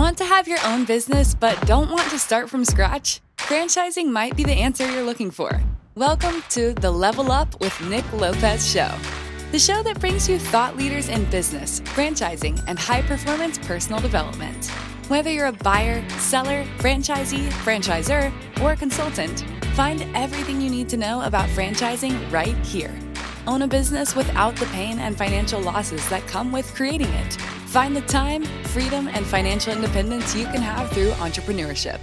Want to have your own business but don't want to start from scratch? Franchising might be the answer you're looking for. Welcome to the Level Up with Nick Lopez show. The show that brings you thought leaders in business, franchising, and high-performance personal development. Whether you're a buyer, seller, franchisee, franchisor, or a consultant, find everything you need to know about franchising right here. Own a business without the pain and financial losses that come with creating it. Find the time, freedom, and financial independence you can have through entrepreneurship.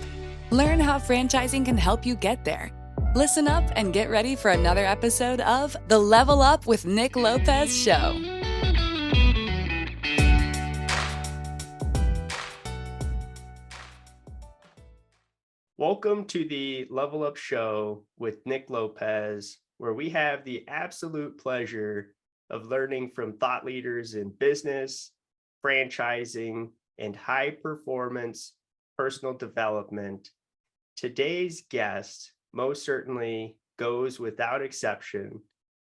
Learn how franchising can help you get there. Listen up and get ready for another episode of the Level Up with Nick Lopez show. Welcome to the Level Up show with Nick Lopez, where we have the absolute pleasure of learning from thought leaders in business, franchising, and high performance personal development. Today's guest most certainly goes without exception.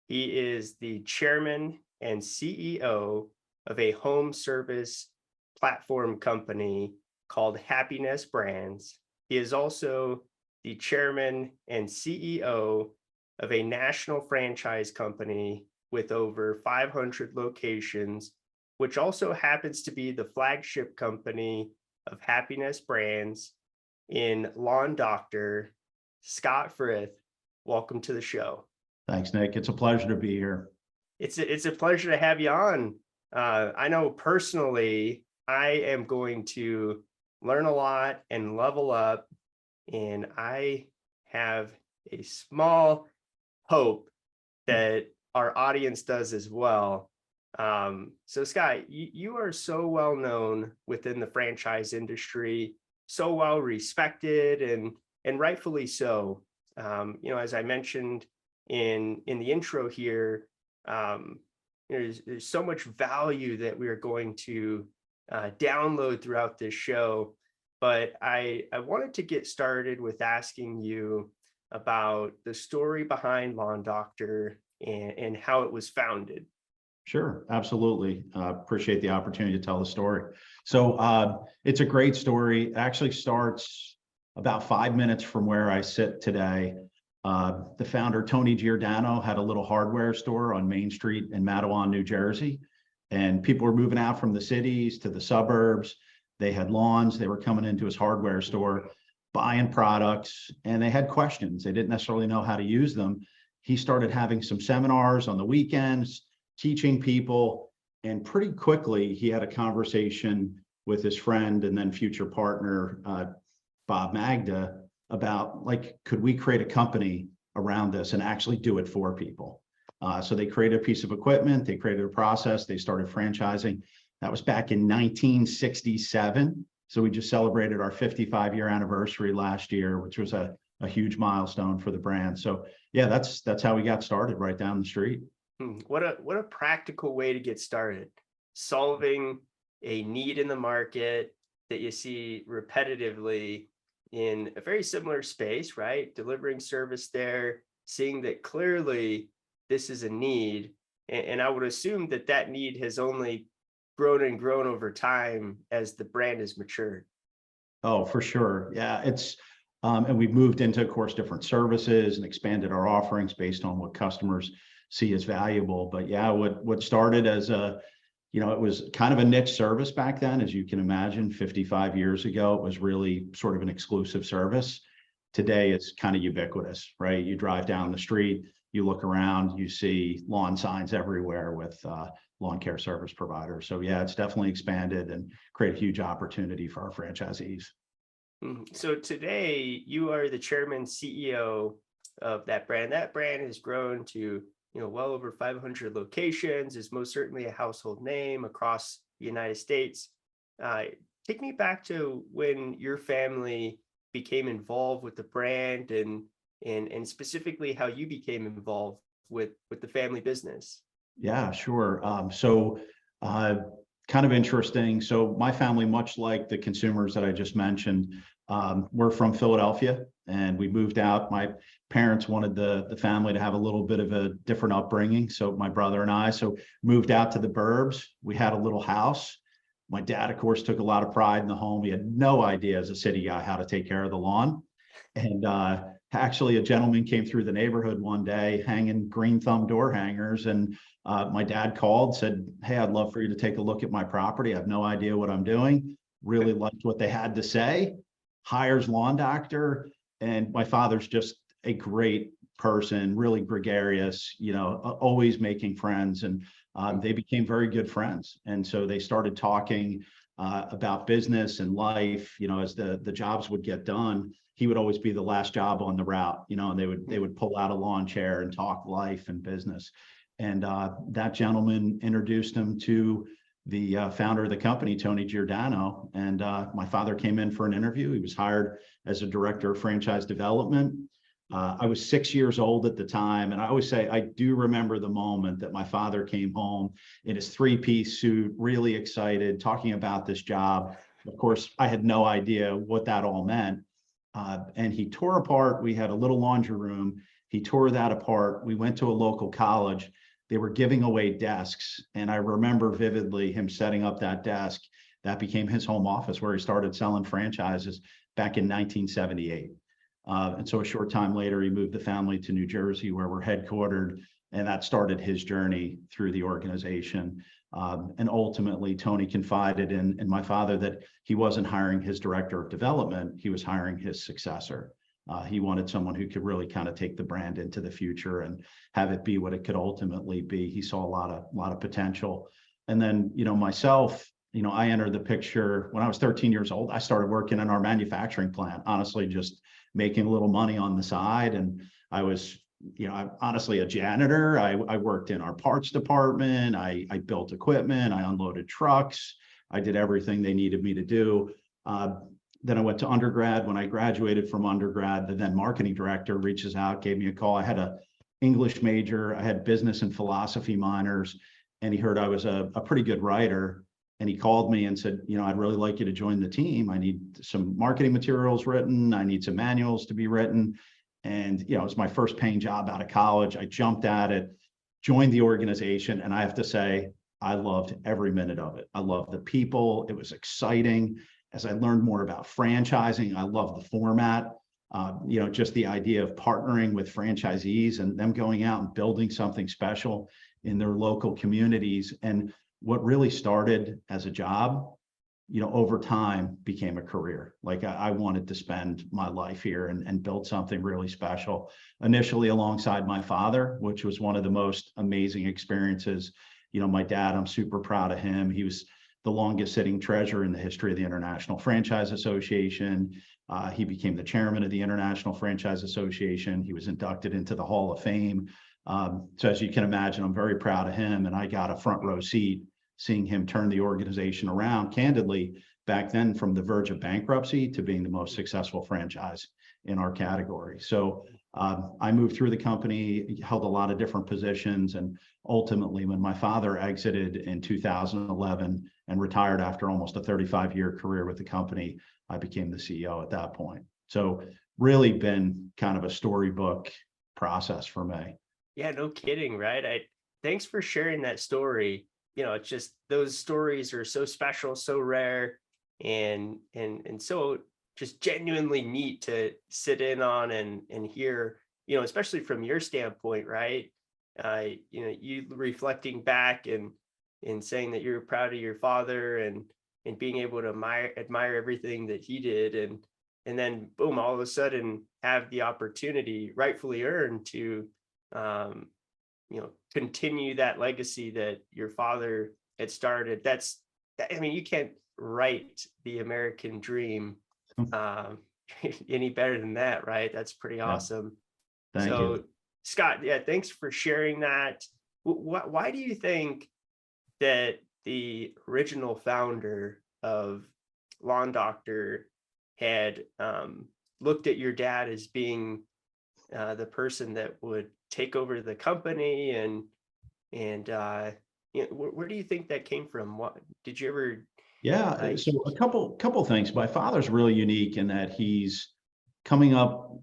He is the chairman and CEO of a home service platform company called Happinest Brands. He is also the chairman and CEO of a national franchise company with over 500 locations, which also happens to be the flagship company of Happinest Brands in Lawn Doctor. Scott Frith, welcome to the show. Thanks, Nick. It's a pleasure to be here. It's a pleasure to have you on. I know personally, I am going to learn a lot and level up, and I have a small hope that our audience does as well. So Scott, you are so well known within the franchise industry, so well respected and rightfully so. As I mentioned in the intro here, there's so much value that we are going to download throughout this show. But I wanted to get started with asking you about the story behind Lawn Doctor and how it was founded. Sure, absolutely. Appreciate the opportunity to tell the story. So it's a great story. It actually starts about 5 minutes from where I sit today. The founder, Tony Giordano, had a little hardware store on Main Street in Matawan, New Jersey. And people were moving out from the cities to the suburbs. They had lawns. They were coming into his hardware store, buying products, and they had questions. They didn't necessarily know how to use them. He started having some seminars on the weekends, teaching people, and pretty quickly he had a conversation with his friend and then future partner, Bob Magda, about could we create a company around this and actually do it for people? So they created a piece of equipment, they created a process, they started franchising. That was back in 1967. So we just celebrated our 55-year anniversary last year, which was a huge milestone for the brand. So yeah, that's how we got started, right down the street. What a practical way to get started, solving a need in the market that you see repetitively in a very similar space, right? Delivering service there, seeing that clearly this is a need. And I would assume that need has only grown and grown over time as the brand has matured. Oh, for sure. Yeah, it's and we've moved into, of course, different services and expanded our offerings based on what customers see as valuable. But yeah, what started as it was kind of a niche service back then, as you can imagine. 55 years ago, it was really sort of an exclusive service. Today, it's kind of ubiquitous, right? You drive down the street, you look around, you see lawn signs everywhere with lawn care service providers. So yeah, it's definitely expanded and created a huge opportunity for our franchisees. So today, you are the chairman, CEO of that brand. That brand has grown to well over 500 locations, is most certainly a household name across the United States. Take me back to when your family became involved with the brand and specifically how you became involved with the family business. Yeah, sure. Kind of interesting. So my family, much like the consumers that I just mentioned, we're from Philadelphia, and we moved out. My parents wanted the family to have a little bit of a different upbringing. So my brother and I moved out to the burbs. We had a little house. My dad, of course, took a lot of pride in the home. He had no idea as a city guy how to take care of the lawn. And actually, a gentleman came through the neighborhood one day hanging green thumb door hangers. And my dad called, said, "Hey, I'd love for you to take a look at my property. I have no idea what I'm doing." Really liked what they had to say. Hires lawn doctor. And my father's just a great person, really gregarious, always making friends. And they became very good friends. And so they started talking about business and life, as the jobs would get done. He would always be the last job on the route, and they would pull out a lawn chair and talk life and business. And that gentleman introduced him to the founder of the company, Tony Giordano. And my father came in for an interview. He was hired as a director of franchise development. I was 6 years old at the time. And I always say, I do remember the moment that my father came home in his three-piece suit, really excited, talking about this job. Of course, I had no idea what that all meant. And he tore apart, we had a little laundry room. He tore that apart. We went to a local college. They were giving away desks. And I remember vividly him setting up that desk. That became his home office where he started selling franchises back in 1978. And so a short time later, he moved the family to New Jersey, where we're headquartered. And that started his journey through the organization. And ultimately, Tony confided in my father that he wasn't hiring his director of development. He was hiring his successor. He wanted someone who could really kind of take the brand into the future and have it be what it could ultimately be. He saw a lot of potential. And then, myself, I entered the picture when I was 13 years old. I started working in our manufacturing plant, honestly, just making a little money on the side. And I was, I'm honestly a janitor. I worked in our parts department. I built equipment. I unloaded trucks. I did everything they needed me to do. Then I went to undergrad. When I graduated from undergrad, the then marketing director reaches out, gave me a call. I had an English major. I had business and philosophy minors, and he heard I was a pretty good writer. And he called me and said, I'd really like you to join the team. I need some marketing materials written. I need some manuals to be written. And, it was my first paying job out of college. I jumped at it, joined the organization. And I have to say, I loved every minute of it. I loved the people. It was exciting. As I learned more about franchising, I loved the format. Just the idea of partnering with franchisees and them going out and building something special in their local communities. And what really started as a job, over time became a career. Like I wanted to spend my life here and build something really special. Initially alongside my father, which was one of the most amazing experiences. My dad, I'm super proud of him. He was the longest sitting treasurer in the history of the International Franchise Association. He became the chairman of the International Franchise Association. He was inducted into the Hall of Fame. So as you can imagine, I'm very proud of him. And I got a front row seat seeing him turn the organization around, candidly, back then from the verge of bankruptcy to being the most successful franchise in our category. So I moved through the company, held a lot of different positions. And ultimately, when my father exited in 2011 and retired after almost a 35-year career with the company, I became the CEO at that point. So really been kind of a storybook process for me. Yeah, no kidding, right? Thanks for sharing that story. It's just those stories are so special, so rare, and so just genuinely neat to sit in on and hear, especially from your standpoint, right? You reflecting back and saying that you're proud of your father and being able to admire everything that he did, and then boom, all of a sudden have the opportunity, rightfully earned, to continue that legacy that your father had started. You can't write the American dream any better than that, right? That's pretty awesome. Thank you. Scott, yeah, thanks for sharing that. Why do you think that the original founder of Lawn Doctor had looked at your dad as being the person that would take over the company, and where do you think that came from? What did you ever? Yeah, so a couple things. My father's really unique in that he's coming up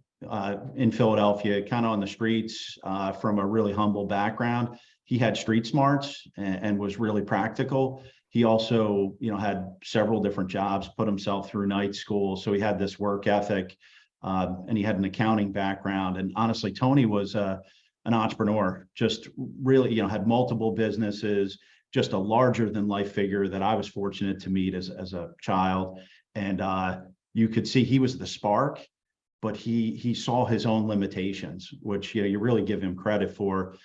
in Philadelphia, kind of on the streets, from a really humble background. He had street smarts and was really practical. He also, had several different jobs, put himself through night school. So he had this work ethic, and he had an accounting background. And honestly, Tony was an entrepreneur, just really, had multiple businesses, just a larger than life figure that I was fortunate to meet as a child. And you could see he was the spark, but he saw his own limitations, which, you really give him credit for.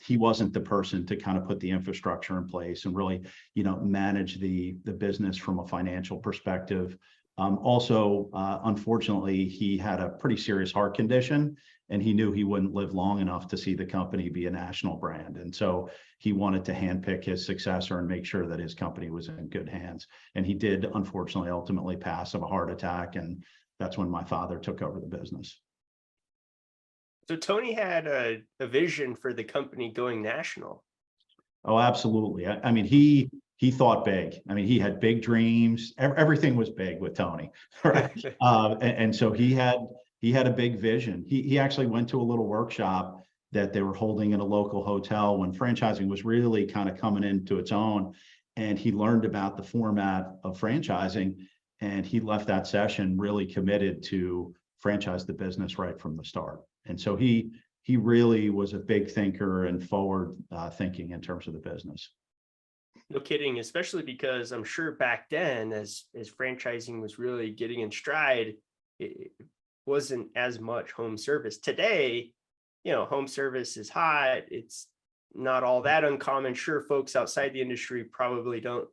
He wasn't the person to kind of put the infrastructure in place and really, manage the business from a financial perspective. Also, unfortunately, he had a pretty serious heart condition, and he knew he wouldn't live long enough to see the company be a national brand. And so he wanted to handpick his successor and make sure that his company was in good hands. And he did, unfortunately, ultimately pass of a heart attack. And that's when my father took over the business. So Tony had a vision for the company going national. Oh, absolutely. I mean, he thought big. I mean, he had big dreams. Everything was big with Tony, right? And so he had a big vision. He actually went to a little workshop that they were holding in a local hotel when franchising was really kind of coming into its own. And he learned about the format of franchising, and he left that session really committed to franchise the business right from the start. And so he really was a big thinker and forward thinking in terms of the business. No kidding, especially because I'm sure back then, as franchising was really getting in stride, it wasn't as much home service. Today, home service is hot. It's not all that uncommon. Sure, folks outside the industry probably don't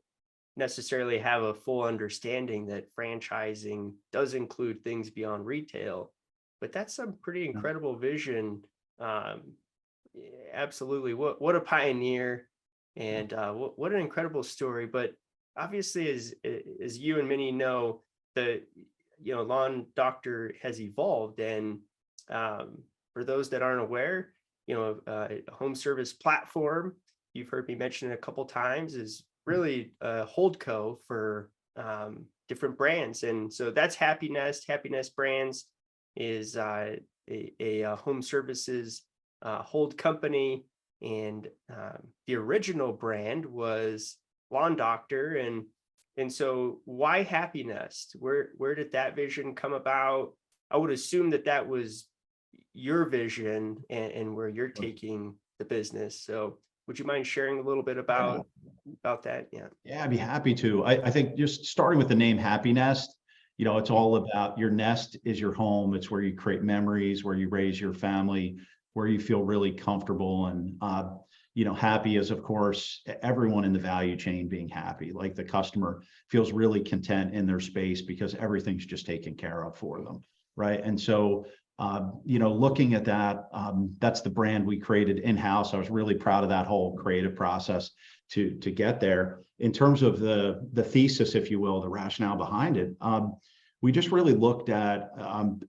necessarily have a full understanding that franchising does include things beyond retail, but that's some pretty incredible vision. Absolutely. What a pioneer, and what an incredible story. But obviously, as you and many know, the Lawn Doctor has evolved, and for those that aren't aware, a home service platform, you've heard me mention it a couple times, is really a holdco for different brands. And so that's Happinest. Happinest Brands is a home services hold company. And the original brand was Lawn Doctor. And so why Happinest? Where did that vision come about? I would assume that was your vision and where you're taking the business. So would you mind sharing a little bit about that? Yeah, I'd be happy to. I think just starting with the name Happinest, it's all about your nest is your home. It's where you create memories, where you raise your family, where you feel really comfortable. And, happy is, of course, everyone in the value chain being happy. Like the customer feels really content in their space because everything's just taken care of for them, right? And so, looking at that, that's the brand we created in-house. I was really proud of that whole creative process to get there. In terms of the thesis, if you will, the rationale behind it, we just really looked at,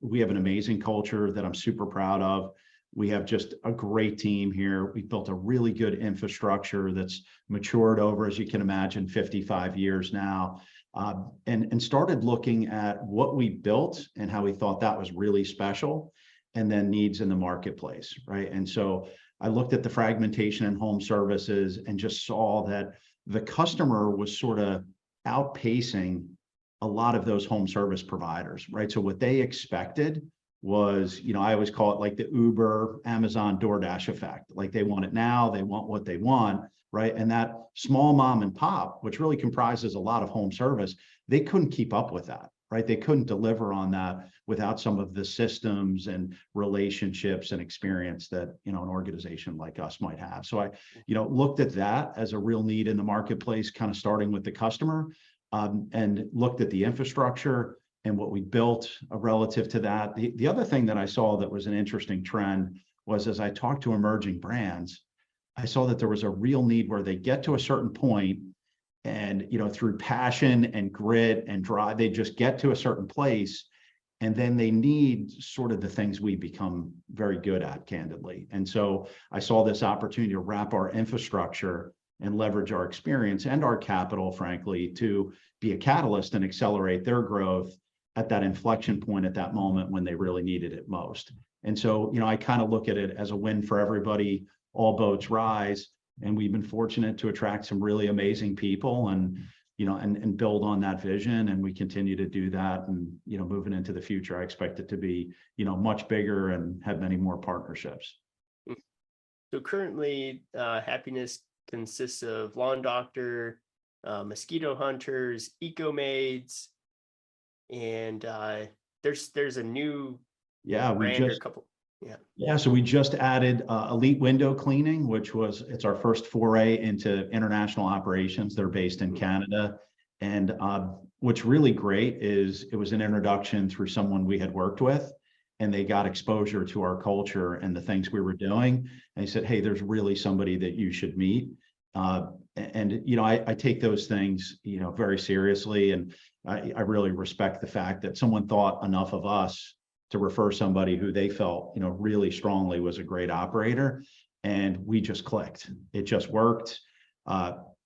we have an amazing culture that I'm super proud of. We have just a great team here. We built a really good infrastructure that's matured over, as you can imagine, 55 years now. And started looking at what we built and how we thought that was really special, and then needs in the marketplace, right? And so I looked at the fragmentation in home services and just saw that the customer was sort of outpacing a lot of those home service providers, right? So what they expected was, I always call it like the Uber, Amazon, DoorDash effect. Like they want it now, they want what they want, right? And that small mom and pop, which really comprises a lot of home service, they couldn't keep up with that, right? They couldn't deliver on that without some of the systems and relationships and experience that, an organization like us might have. So I, looked at that as a real need in the marketplace, kind of starting with the customer, and looked at the infrastructure and what we built relative to that. The other thing that I saw that was an interesting trend was, as I talked to emerging brands, I saw that there was a real need where they get to a certain point and, through passion and grit and drive, they just get to a certain place, and then they need sort of the things we become very good at, candidly. And so I saw this opportunity to wrap our infrastructure and leverage our experience and our capital, frankly, to be a catalyst and accelerate their growth at that inflection point, at that moment when they really needed it most. And so, I kind of look at it as a win for everybody, all boats rise. And we've been fortunate to attract some really amazing people and, and build on that vision. And we continue to do that. And, moving into the future, I expect it to be, much bigger and have many more partnerships. So currently, Happiness consists of lawn doctor, mosquito hunters, eco-maids, and there's a new brand or a couple. Yeah, so we just added Elite Window Cleaning, it's our first foray into international operations. They're based in Canada. And what's really great is it was an introduction through someone we had worked with, and they got exposure to our culture and the things we were doing. And he said, hey, there's really somebody that you should meet. I take those things, very seriously. And I really respect the fact that someone thought enough of us to refer somebody who they felt, really strongly was a great operator. And we just clicked. It just worked.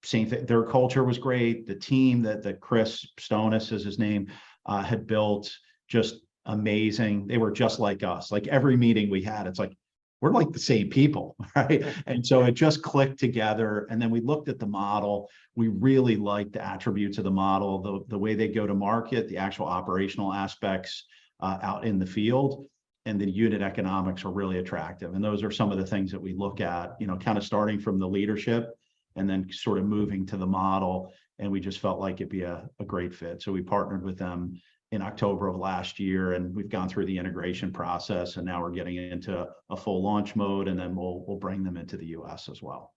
Same thing. Their culture was great. The team that Chris Stonis is his name, had built, just amazing. They were just like us. Like every meeting we had, it's like, we're like the same people, right? And so it just clicked together. And then we looked at the model. We really liked the attributes of the model, the way they go to market, the actual operational aspects out in the field, and the unit economics are really attractive. And those are some of the things that we look at, kind of starting from the leadership and then sort of moving to the model. And we just felt like it'd be a great fit. So we partnered with them in October of last year, and we've gone through the integration process, and now we're getting into a full launch mode, and then we'll bring them into the US as well.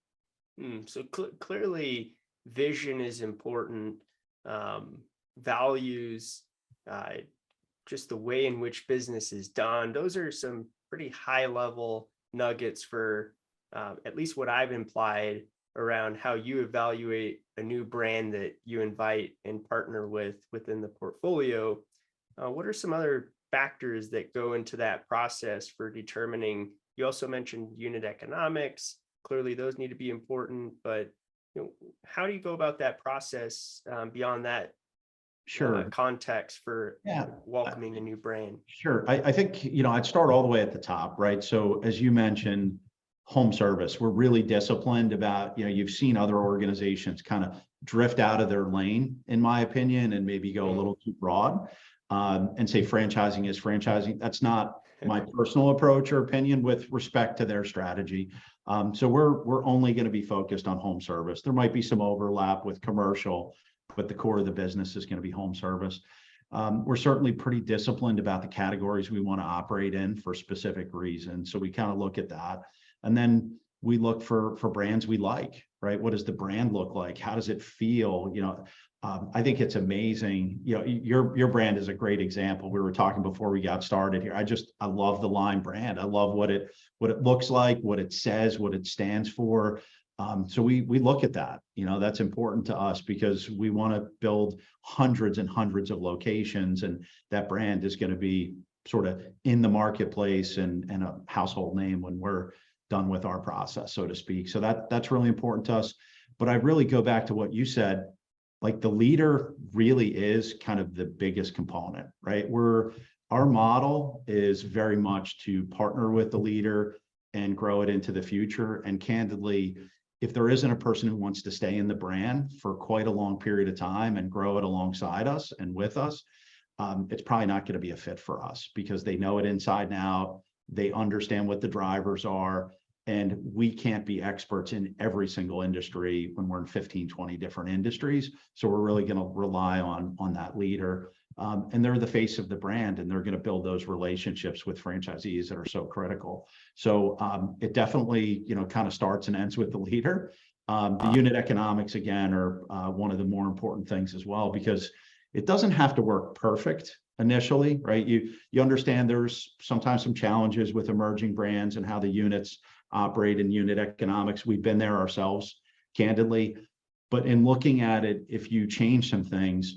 So clearly vision is important, values, just the way in which business is done. Those are some pretty high level nuggets for at least what I've implied around how you evaluate a new brand that you invite and partner with within the portfolio. What are some other factors that go into that process for determining? You also mentioned unit economics. Clearly those need to be important, but how do you go about that process beyond that context for welcoming a new brand? Sure. I think, I'd start all the way at the top, right? So as you mentioned, home service, we're really disciplined about, you've seen other organizations kind of drift out of their lane, in my opinion, and maybe go a little too broad and say franchising is franchising. That's not my personal approach or opinion with respect to their strategy. So we're only going to be focused on home service. There might be some overlap with commercial, but the core of the business is going to be home service. We're certainly pretty disciplined about the categories we want to operate in for specific reasons. So we kind of look at that. And then we look for brands we like, right? What does the brand look like? How does it feel? I think it's amazing. Your brand is a great example. We were talking before we got started here. I love the Lime brand. I love what it looks like, what it says, what it stands for. So we look at that. That's important to us because we want to build hundreds and hundreds of locations, and that brand is going to be sort of in the marketplace and a household name when we're done with our process, so to speak. So that's really important to us. But I really go back to what you said, like the leader really is kind of the biggest component, right? Our model is very much to partner with the leader and grow it into the future. And candidly, if there isn't a person who wants to stay in the brand for quite a long period of time and grow it alongside us and with us, it's probably not going to be a fit for us because they know it inside and out. They understand what the drivers are. And we can't be experts in every single industry when we're in 15, 20 different industries. So we're really going to rely on that leader. And they're the face of the brand, and they're going to build those relationships with franchisees that are so critical. So it definitely, kind of starts and ends with the leader. The unit economics, again, are one of the more important things as well, because it doesn't have to work perfect initially, right? You understand there's sometimes some challenges with emerging brands and how the units operate in unit economics. We've been there ourselves, candidly. But in looking at it, if you change some things,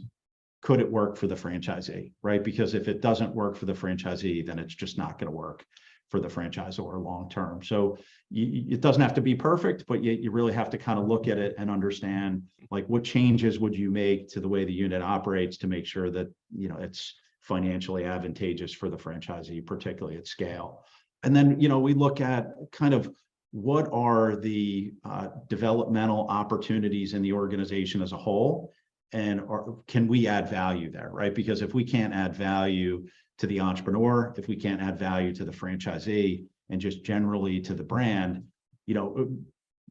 could it work for the franchisee, right? Because if it doesn't work for the franchisee, then it's just not going to work for the franchisor long term. So it doesn't have to be perfect, but you really have to kind of look at it and understand, like, what changes would you make to the way the unit operates to make sure that, it's financially advantageous for the franchisee, particularly at scale. And then, we look at kind of what are the developmental opportunities in the organization as a whole, and can we add value there, right? Because if we can't add value to the entrepreneur, if we can't add value to the franchisee, and just generally to the brand,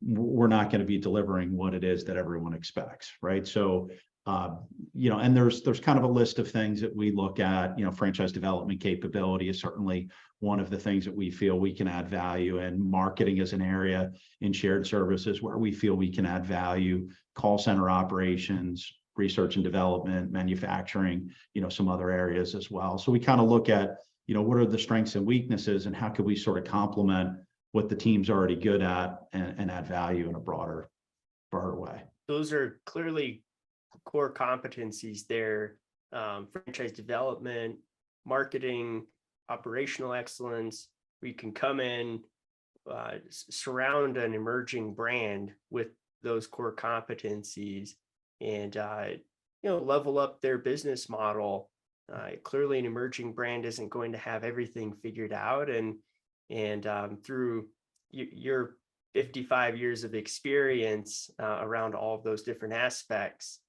we're not going to be delivering what it is that everyone expects, right? So, and there's kind of a list of things that we look at. Franchise development capability is certainly one of the things that we feel we can add value in. Marketing is an area in shared services where we feel we can add value. Call center operations, research and development, manufacturing, some other areas as well. So we kind of look at, what are the strengths and weaknesses, and how could we sort of complement what the team's already good at and add value in a broader way. Those are clearly core competencies there. Franchise development, marketing, operational excellence. We can come in, surround an emerging brand with those core competencies, and level up their business model. Clearly, an emerging brand isn't going to have everything figured out, and through your 55 years of experience around all of those different aspects,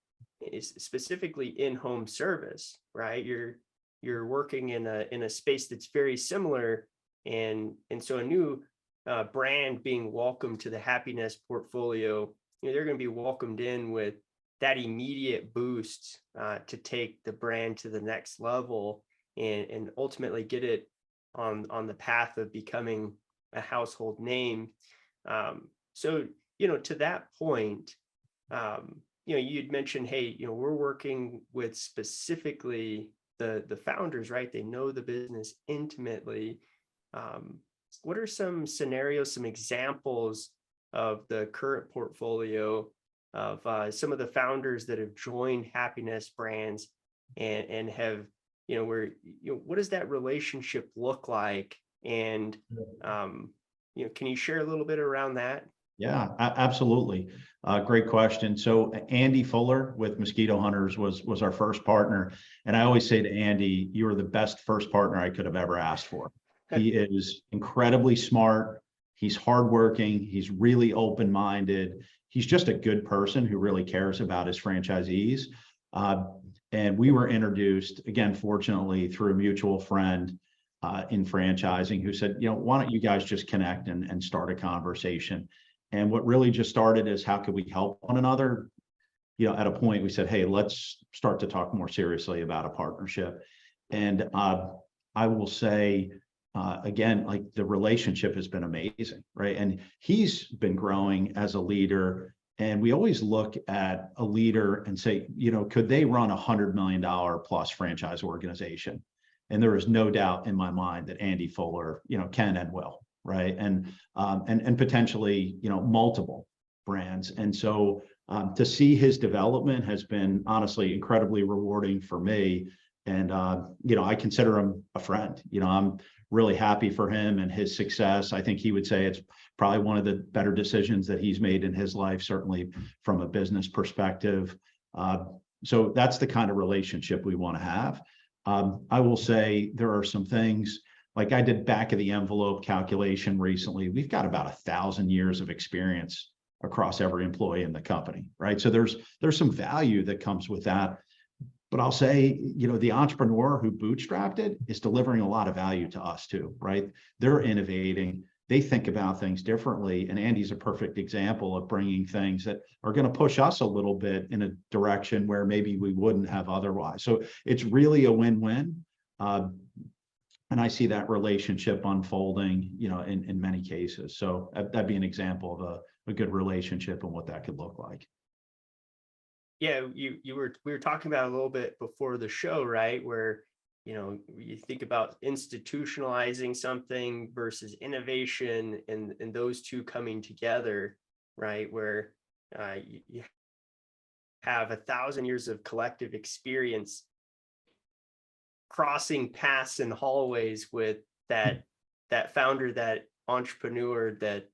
is specifically in-home service, right? You're working in a space that's very similar, and so a new brand being welcomed to the Happinest portfolio, they're going to be welcomed in with that immediate boost to take the brand to the next level and ultimately get it on the path of becoming a household name. So, to that point, you'd mentioned, hey, we're working with specifically the founders, right? They know the business intimately. What are some scenarios, some examples of the current portfolio of some of the founders that have joined Happinest brands and have, what does that relationship look like? And, can you share a little bit around that? Yeah, absolutely. Great question. So Andy Fuller with Mosquito Hunters was our first partner. And I always say to Andy, you are the best first partner I could have ever asked for. He is incredibly smart. He's hardworking. He's really open-minded. He's just a good person who really cares about his franchisees. And we were introduced, again, fortunately, through a mutual friend in franchising who said, why don't you guys just connect and start a conversation? And what really just started is, how could we help one another? At a point we said, hey, let's start to talk more seriously about a partnership. And I will say, again, like, the relationship has been amazing, right? And he's been growing as a leader. And we always look at a leader and say, could they run $100 million plus franchise organization? And there is no doubt in my mind that Andy Fuller, can and will, right? And potentially, multiple brands. And so to see his development has been honestly incredibly rewarding for me. And I consider him a friend. I'm really happy for him and his success. I think he would say it's probably one of the better decisions that he's made in his life, certainly from a business perspective. So that's the kind of relationship we want to have. I will say there are some things, like I did back of the envelope calculation recently. We've got about 1,000 years of experience across every employee in the company, right? So there's some value that comes with that. But I'll say, the entrepreneur who bootstrapped it is delivering a lot of value to us too, right? They're innovating. They think about things differently. And Andy's a perfect example of bringing things that are going to push us a little bit in a direction where maybe we wouldn't have otherwise. So it's really a win-win. And I see that relationship unfolding, in many cases. So that'd be an example of a good relationship and what that could look like. Yeah, we were talking about a little bit before the show, right? Where, you think about institutionalizing something versus innovation and those two coming together, right? Where you have 1,000 years of collective experience crossing paths and hallways with that founder, that entrepreneur that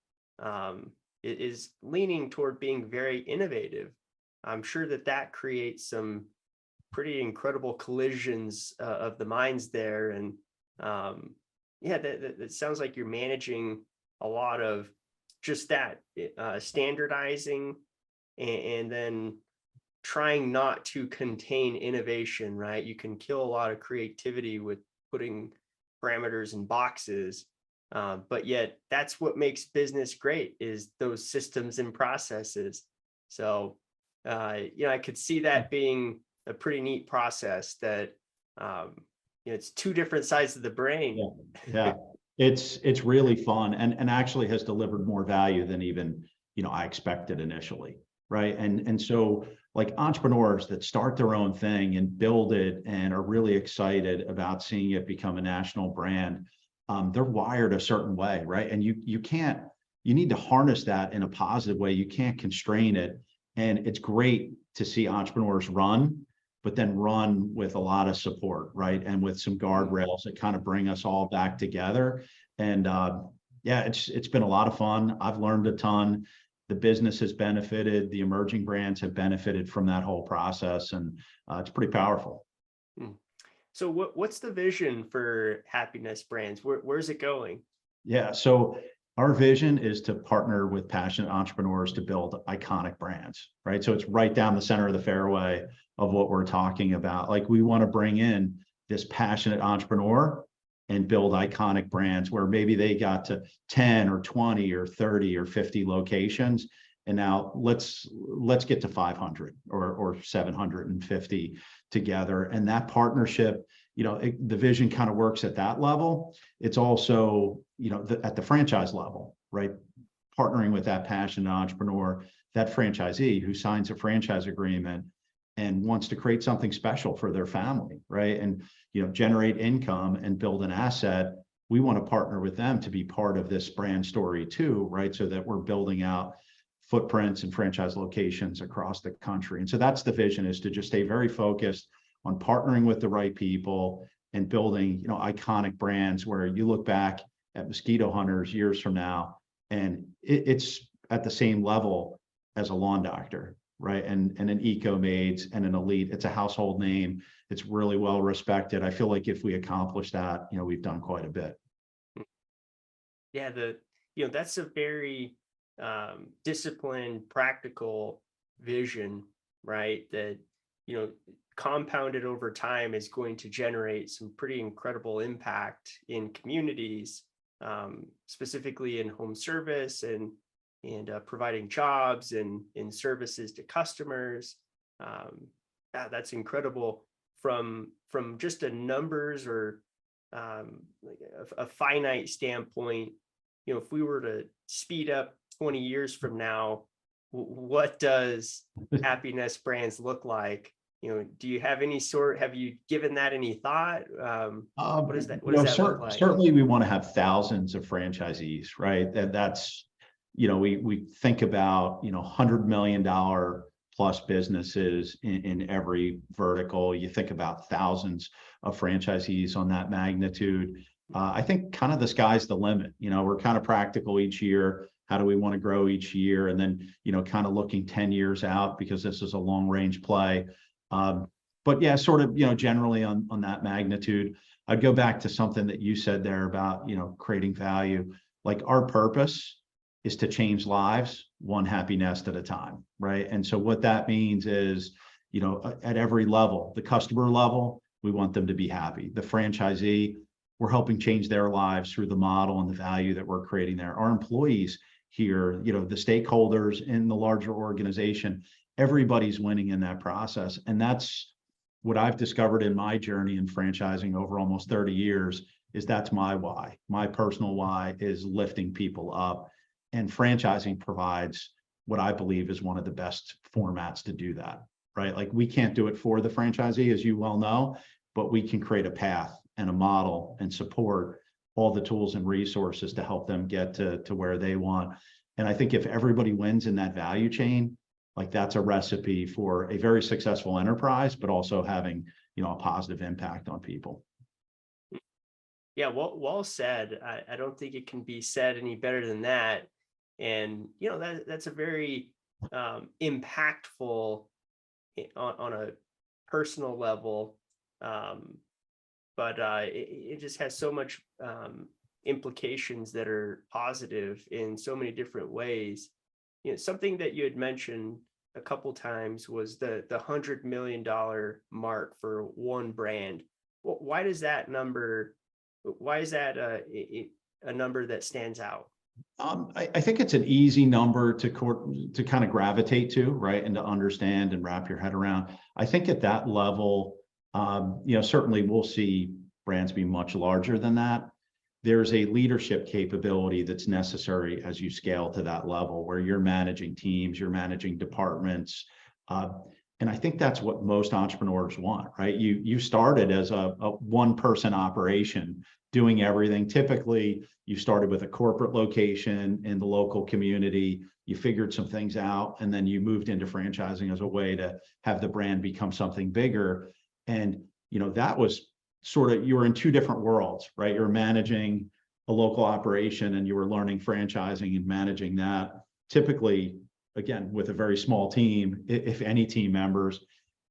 is leaning toward being very innovative. I'm sure that creates some pretty incredible collisions of the minds there. And that sounds like you're managing a lot of just that, standardizing and then trying not to contain innovation, right? You can kill a lot of creativity with putting parameters and boxes, but yet that's what makes business great, is those systems and processes. So, I could see that being a pretty neat process that, it's two different sides of the brain. Yeah. It's really fun and actually has delivered more value than even, I expected initially. Right. And so like entrepreneurs that start their own thing and build it and are really excited about seeing it become a national brand, they're wired a certain way, right? And you need to harness that in a positive way. You can't constrain it. And it's great to see entrepreneurs run, but then run with a lot of support, right? And with some guardrails that kind of bring us all back together. And yeah, it's been a lot of fun. I've learned a ton. The business has benefited. The emerging brands have benefited from that whole process, and it's pretty powerful. So what's the vision for Happinest Brands? Where's it going? Yeah, so our vision is to partner with passionate entrepreneurs to build iconic brands, right? So it's right down the center of the fairway of what we're talking about. Like, we want to bring in this passionate entrepreneur and build iconic brands where maybe they got to 10 or 20 or 30 or 50 locations. And now let's get to 500 or 750 together. And that partnership, the vision kind of works at that level. It's also, at the franchise level, right? Partnering with that passionate entrepreneur, that franchisee who signs a franchise agreement and wants to create something special for their family, right? And, generate income and build an asset. We want to partner with them to be part of this brand story too, right? So that we're building out footprints and franchise locations across the country. And so that's the vision, is to just stay very focused on partnering with the right people and building, iconic brands where you look back at Mosquito Hunters years from now, and it's at the same level as a lawn doctor, right? And an Eco-Maids and an Elite. It's a household name. It's really well respected. I feel like if we accomplish that, we've done quite a bit. Yeah, that's a very disciplined, practical vision, right? That, compounded over time is going to generate some pretty incredible impact in communities, specifically in home service and providing jobs and services to customers. That's incredible from just a numbers or like a finite standpoint. If we were to speed up 20 years from now, what does Happinest Brands look like? Do you have have you given that any thought? What does that look like? Certainly we want to have thousands of franchisees, right? That's, we think about, $100 million plus businesses in every vertical. You think about thousands of franchisees on that magnitude. I think kind of the sky's the limit. We're kind of practical each year. How do we want to grow each year? And then, kind of looking 10 years out, because this is a long range play. But yeah, sort of, generally on that magnitude. I'd go back to something that you said there about, creating value. Like, our purpose is to change lives one happy nest at a time, right? And so what that means is, at every level, the customer level, we want them to be happy. The franchisee, we're helping change their lives through the model and the value that we're creating there. Our employees here, the stakeholders in the larger organization, everybody's winning in that process. And that's what I've discovered in my journey in franchising over almost 30 years, is that's my why. My personal why is lifting people up. And franchising provides what I believe is one of the best formats to do that, right? Like, we can't do it for the franchisee, as you well know, but we can create a path and a model and support all the tools and resources to help them get to where they want. And I think if everybody wins in that value chain, like, that's a recipe for a very successful enterprise, but also having, a positive impact on people. Yeah, well said. I don't think it can be said any better than that. And, that's a very impactful on a personal level. But it just has so much implications that are positive in so many different ways. Something that you had mentioned a couple times was the $100 million mark for one brand. Well, why is that a number that stands out? I think it's an easy number to kind of gravitate to, right, and to understand and wrap your head around. I think at that level, certainly we'll see brands be much larger than that. There's a leadership capability that's necessary as you scale to that level where you're managing teams, you're managing departments. And I think that's what most entrepreneurs want, right? You started as a one-person operation doing everything. Typically, you started with a corporate location in the local community. You figured some things out, and then you moved into franchising as a way to have the brand become something bigger. And that was sort of, you were in two different worlds, right? You're managing a local operation and you were learning franchising and managing that. Typically, again, with a very small team, if any team members,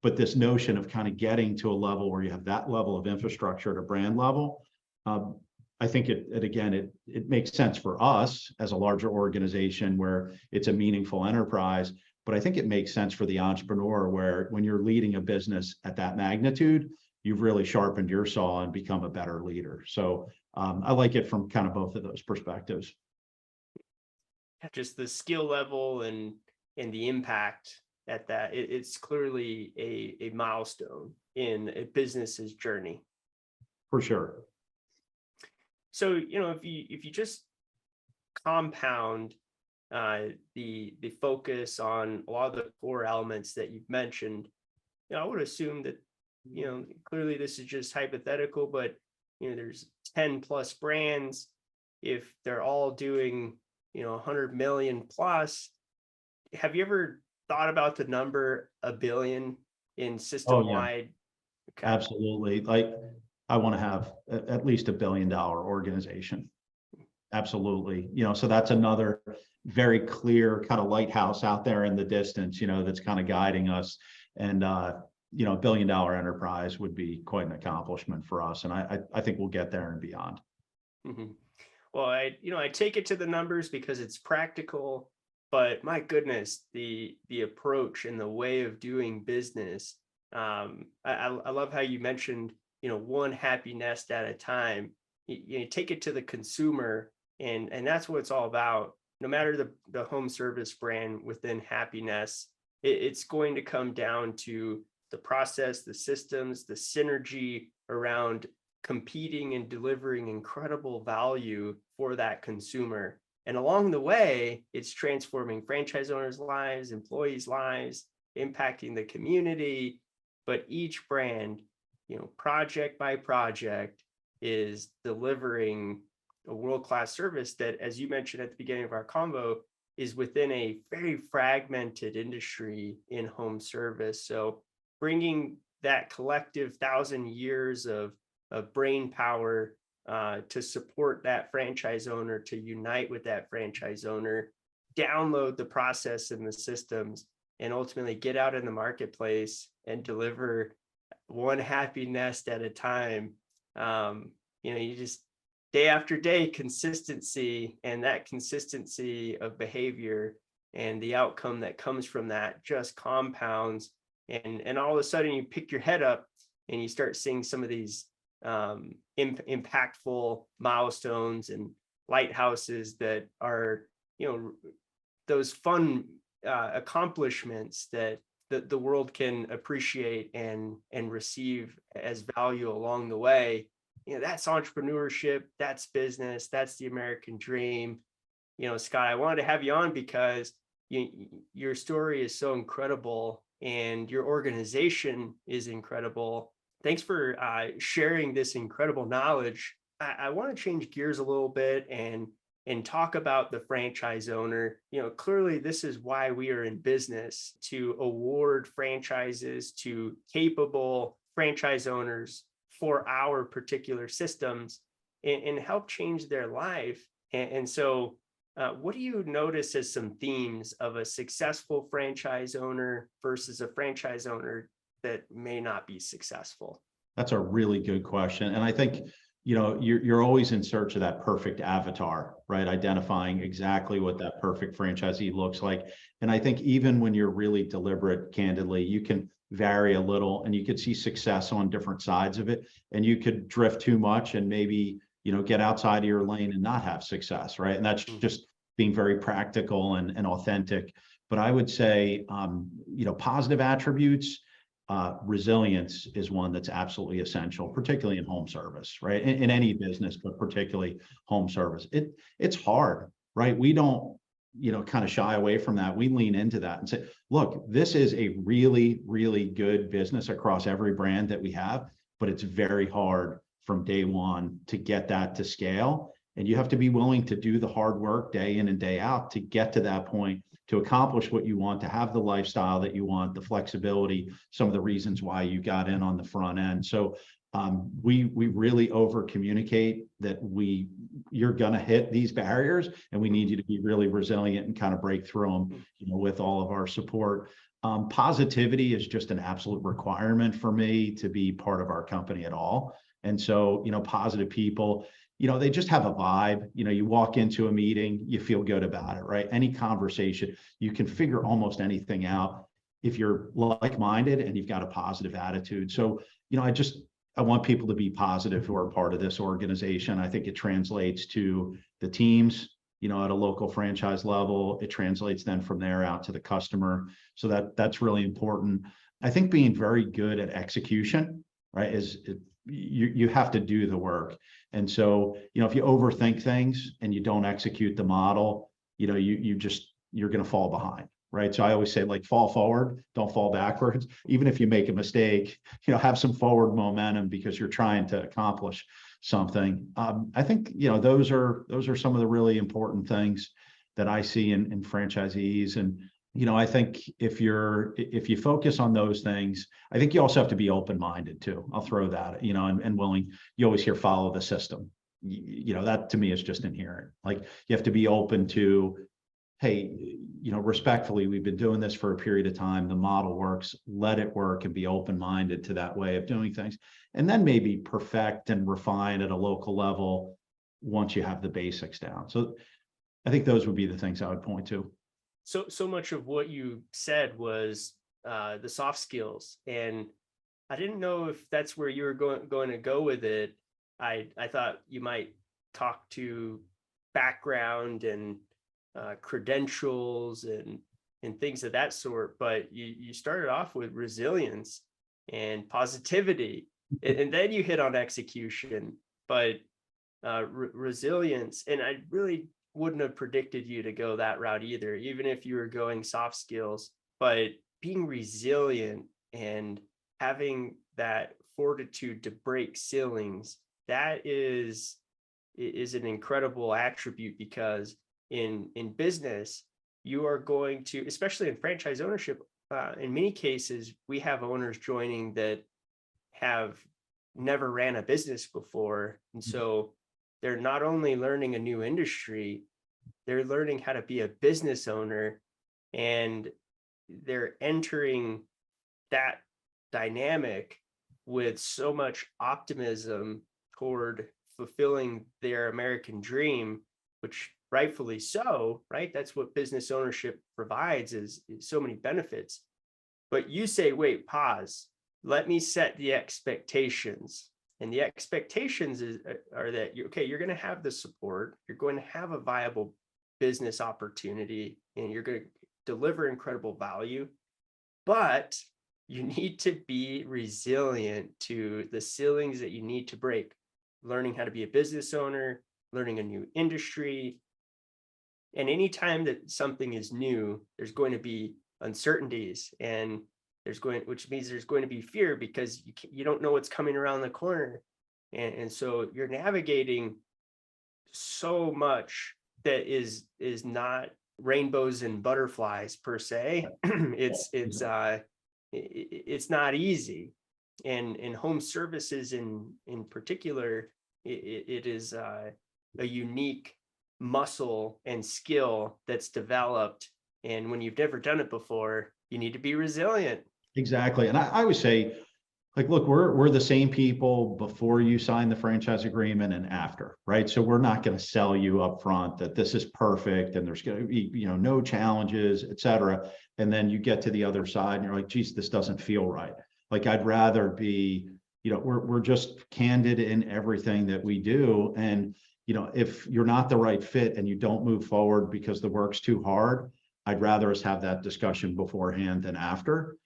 but this notion of kind of getting to a level where you have that level of infrastructure at a brand level, I think it makes sense for us as a larger organization where it's a meaningful enterprise, but I think it makes sense for the entrepreneur where when you're leading a business at that magnitude, you've really sharpened your saw and become a better leader. So I like it from kind of both of those perspectives. Just the skill level and the impact at that, it's clearly a milestone in a business's journey. For sure. So, if you just compound the focus on a lot of the core elements that you've mentioned, I would assume that, clearly this is just hypothetical, but, there's 10 plus brands. If they're all doing, 100 million plus, have you ever thought about the number $1 billion in system-wide? Okay. Absolutely. Like, I want to have at least $1 billion organization. Absolutely. So that's another very clear kind of lighthouse out there in the distance, that's kind of guiding us. And, $1 billion enterprise would be quite an accomplishment for us. And I think we'll get there and beyond. Mm-hmm. Well, I take it to the numbers because it's practical, but my goodness, the approach and the way of doing business. I love how you mentioned, one Happinest at a time. You take it to the consumer, and that's what it's all about. No matter the home service brand within Happinest, it's going to come down to the process, the systems, the synergy around competing and delivering incredible value for that consumer. And along the way, it's transforming franchise owners' lives, employees' lives, impacting the community. But each brand, project by project, is delivering a world-class service that, as you mentioned at the beginning of our convo, is within a very fragmented industry in home service. So bringing that collective 1,000 years of brain power to support that franchise owner, to unite with that franchise owner, download the process and the systems, and ultimately get out in the marketplace and deliver one Happinest at a time. You just day after day, consistency, and that consistency of behavior and the outcome that comes from that just compounds. And all of a sudden you pick your head up and you start seeing some of these impactful milestones and lighthouses that are, those fun accomplishments that the world can appreciate and receive as value along the way. That's entrepreneurship, that's business, that's the American dream. Scott, I wanted to have you on because your story is so incredible and your organization is incredible. Thanks for sharing this incredible knowledge. I want to change gears a little bit and talk about the franchise owner. Clearly this is why we are in business, to award franchises to capable franchise owners for our particular systems and help change their life. And so what do you notice as some themes of a successful franchise owner versus a franchise owner that may not be successful? That's a really good question. And I think, you're always in search of that perfect avatar, right? Identifying exactly what that perfect franchisee looks like. And I think even when you're really deliberate, candidly, you can vary a little and you could see success on different sides of it. And you could drift too much and maybe, get outside of your lane and not have success, right? And that's just being very practical and authentic. But I would say, positive attributes, resilience is one that's absolutely essential, particularly in home service, right? In any business, but particularly home service. It's hard, right? We don't, kind of shy away from that. We lean into that and say, look, this is a really, really good business across every brand that we have, but it's very hard from day one to get that to scale. And you have to be willing to do the hard work day in and day out to get to that point, to accomplish what you want, to have the lifestyle that you want, the flexibility, some of the reasons why you got in on the front end. So we really over communicate that you're going to hit these barriers and we need you to be really resilient and kind of break through them, with all of our support. Positivity is just an absolute requirement for me to be part of our company at all. And so, positive people, they just have a vibe. You walk into a meeting, you feel good about it, right? Any conversation, you can figure almost anything out if you're like-minded and you've got a positive attitude. So, I want people to be positive who are part of this organization. I think it translates to the teams, at a local franchise level. It translates then from there out to the customer. So that's really important. I think being very good at execution, right, you have to do the work. And so, if you overthink things and you don't execute the model, you're going to fall behind, right? So I always say, like, fall forward, don't fall backwards. Even if you make a mistake, have some forward momentum because you're trying to accomplish something. I think, those are some of the really important things that I see in franchisees. And I think if you focus on those things, I think you also have to be open-minded too. I'll throw that, and willing. You always hear follow the system. That to me is just inherent. Like, you have to be open to, hey, respectfully, we've been doing this for a period of time. The model works. Let it work and be open-minded to that way of doing things. And then maybe perfect and refine at a local level once you have the basics down. So I think those would be the things I would point to. So much of what you said was the soft skills, and I didn't know if that's where you were going to go with it. I thought you might talk to background and credentials and things of that sort, but you started off with resilience and positivity, and then you hit on execution. But resilience, and I really wouldn't have predicted you to go that route either, even if you were going soft skills. But being resilient and having that fortitude to break ceilings, that is an incredible attribute, because in business, you are going to, especially in franchise ownership, in many cases, we have owners joining that have never ran a business before. And so they're not only learning a new industry, they're learning how to be a business owner, and they're entering that dynamic with so much optimism toward fulfilling their American dream, which rightfully so, right? That's what business ownership provides, is so many benefits. But you say, wait, pause, let me set the expectations. And the expectations are that you're going to have the support, you're going to have a viable business opportunity, and you're going to deliver incredible value, but you need to be resilient to the ceilings that you need to break. Learning how to be a business owner, learning a new industry. And anytime that something is new, there's going to be uncertainties, and which means there's going to be fear, because you don't know what's coming around the corner. And so you're navigating so much that is not rainbows and butterflies per se. It's not easy. And in home services in particular, it is a unique muscle and skill that's developed. And when you've never done it before, you need to be resilient. Exactly. And I always say, Like, look, we're the same people before you sign the franchise agreement and after, right? So we're not going to sell you up front that this is perfect and there's going to be, no challenges, et cetera. And then you get to the other side and you're like, geez, this doesn't feel right. Like, I'd rather be, we're just candid in everything that we do. And, if you're not the right fit and you don't move forward because the work's too hard, I'd rather us have that discussion beforehand than after.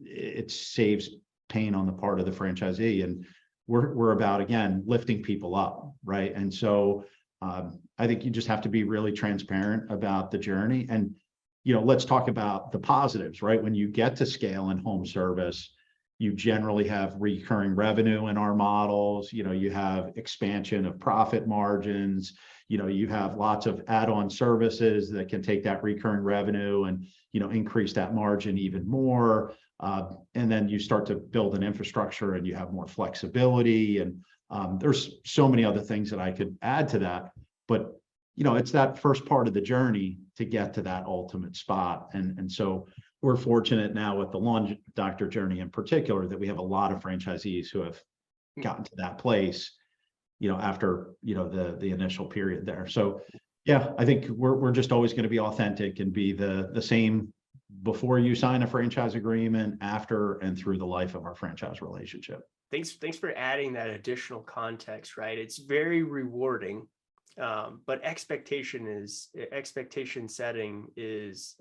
It saves pain on the part of the franchisee, and we're about, again, lifting people up, right? And so I think you just have to be really transparent about the journey. And let's talk about the positives, right? When you get to scale in home service, you generally have recurring revenue in our models. You have expansion of profit margins. You have lots of add-on services that can take that recurring revenue and increase that margin even more. And then you start to build an infrastructure and you have more flexibility. And there's so many other things that I could add to that. But, it's that first part of the journey to get to that ultimate spot. And so we're fortunate now with the Lawn Doctor journey in particular that we have a lot of franchisees who have gotten to that place, after, the initial period there. So, yeah, I think we're just always going to be authentic and be the same before you sign a franchise agreement, after, and through the life of our franchise relationship. Thanks for adding that additional context, right? It's very rewarding, but expectation setting is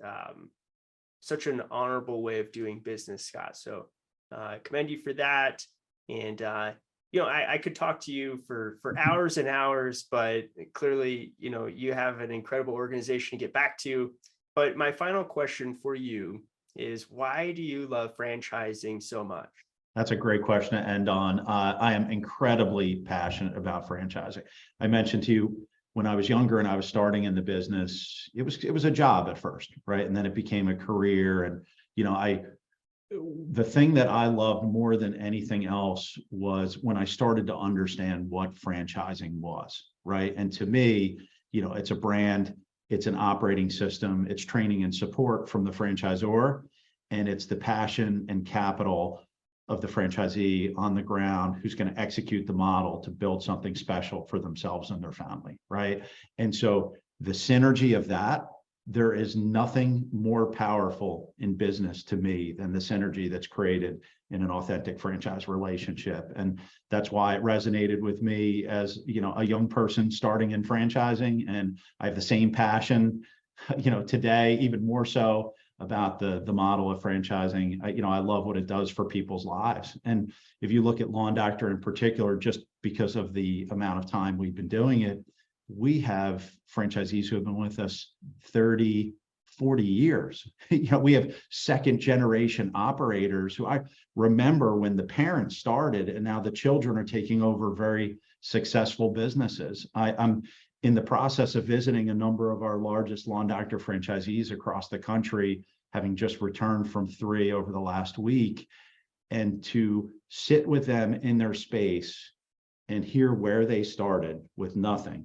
such an honorable way of doing business, Scott. So I commend you for that. And I could talk to you for hours and hours, but clearly, you have an incredible organization to get back to. But my final question for you is, why do you love franchising so much? That's a great question to end on. I am incredibly passionate about franchising. I mentioned to you when I was younger and I was starting in the business, it was a job at first, right? And then it became a career. And, the thing that I loved more than anything else was when I started to understand what franchising was, right? And to me, it's a brand, it's an operating system, it's training and support from the franchisor, and it's the passion and capital of the franchisee on the ground who's going to execute the model to build something special for themselves and their family, right? And so the synergy of that, there is nothing more powerful in business to me than the synergy that's created in an authentic franchise relationship. And that's why it resonated with me as, a young person starting in franchising. And I have the same passion, today, even more so, about the model of franchising. I love what it does for people's lives. And if you look at Lawn Doctor in particular, just because of the amount of time we've been doing it, we have franchisees who have been with us 30, 40 years. We have second generation operators who I remember when the parents started, and now the children are taking over very successful businesses. I'm in the process of visiting a number of our largest Lawn Doctor franchisees across the country, having just returned from 3 over the last week, and to sit with them in their space and hear where they started with nothing,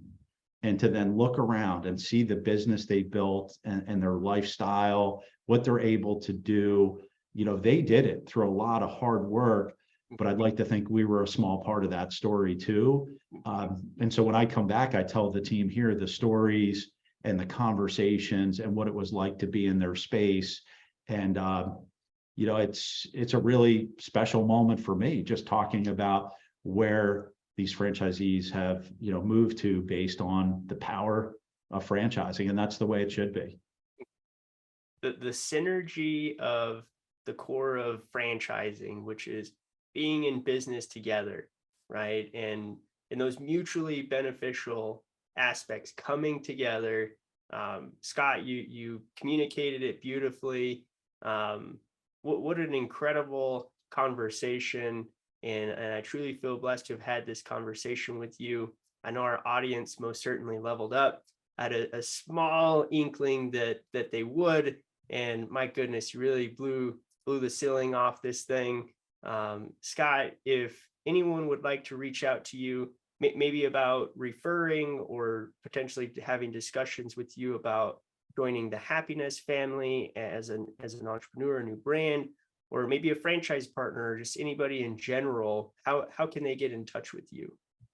and to then look around and see the business they built and their lifestyle, what they're able to do. They did it through a lot of hard work, but I'd like to think we were a small part of that story too. And so when I come back, I tell the team here the stories and the conversations and what it was like to be in their space. And, it's a really special moment for me, just talking about where these franchisees have, moved to based on the power of franchising. And that's the way it should be. The synergy of the core of franchising, which is being in business together, right? And those mutually beneficial aspects coming together. Scott, you communicated it beautifully. What an incredible conversation. And I truly feel blessed to have had this conversation with you. I know our audience most certainly leveled up. I had a small inkling that they would. And my goodness, you really blew the ceiling off this thing. Scott, if anyone would like to reach out to you, maybe about referring or potentially having discussions with you about joining the Happinest family as an entrepreneur, a new brand, or maybe a franchise partner, or just anybody in general, how can they get in touch with you?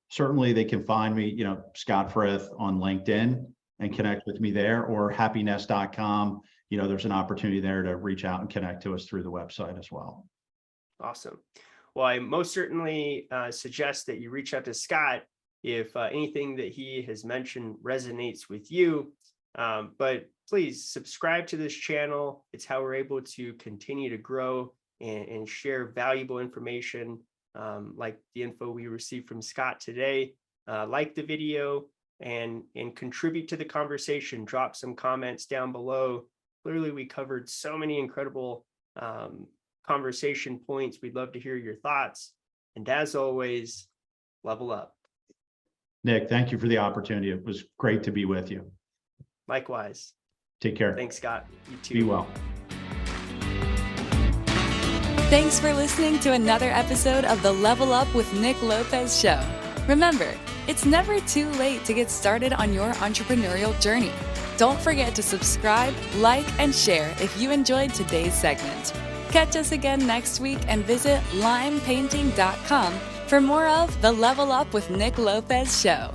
Certainly they can find me, Scott Frith on LinkedIn and connect with me there, or happinest.com. There's an opportunity there to reach out and connect to us through the website as well. Awesome. Well, I most certainly suggest that you reach out to Scott if anything that he has mentioned resonates with you. But please subscribe to this channel. It's how we're able to continue to grow and share valuable information like the info we received from Scott today. Like the video and contribute to the conversation. Drop some comments down below. Clearly, we covered so many incredible conversation points. We'd love to hear your thoughts. And as always, level up. Nick, thank you for the opportunity. It was great to be with you. Likewise. Take care. Thanks, Scott. You too. Be well. Thanks for listening to another episode of the Level Up with Nick Lopez show. Remember, it's never too late to get started on your entrepreneurial journey. Don't forget to subscribe, like, and share if you enjoyed today's segment. Catch us again next week and visit limepainting.com for more of the Level Up with Nick Lopez show.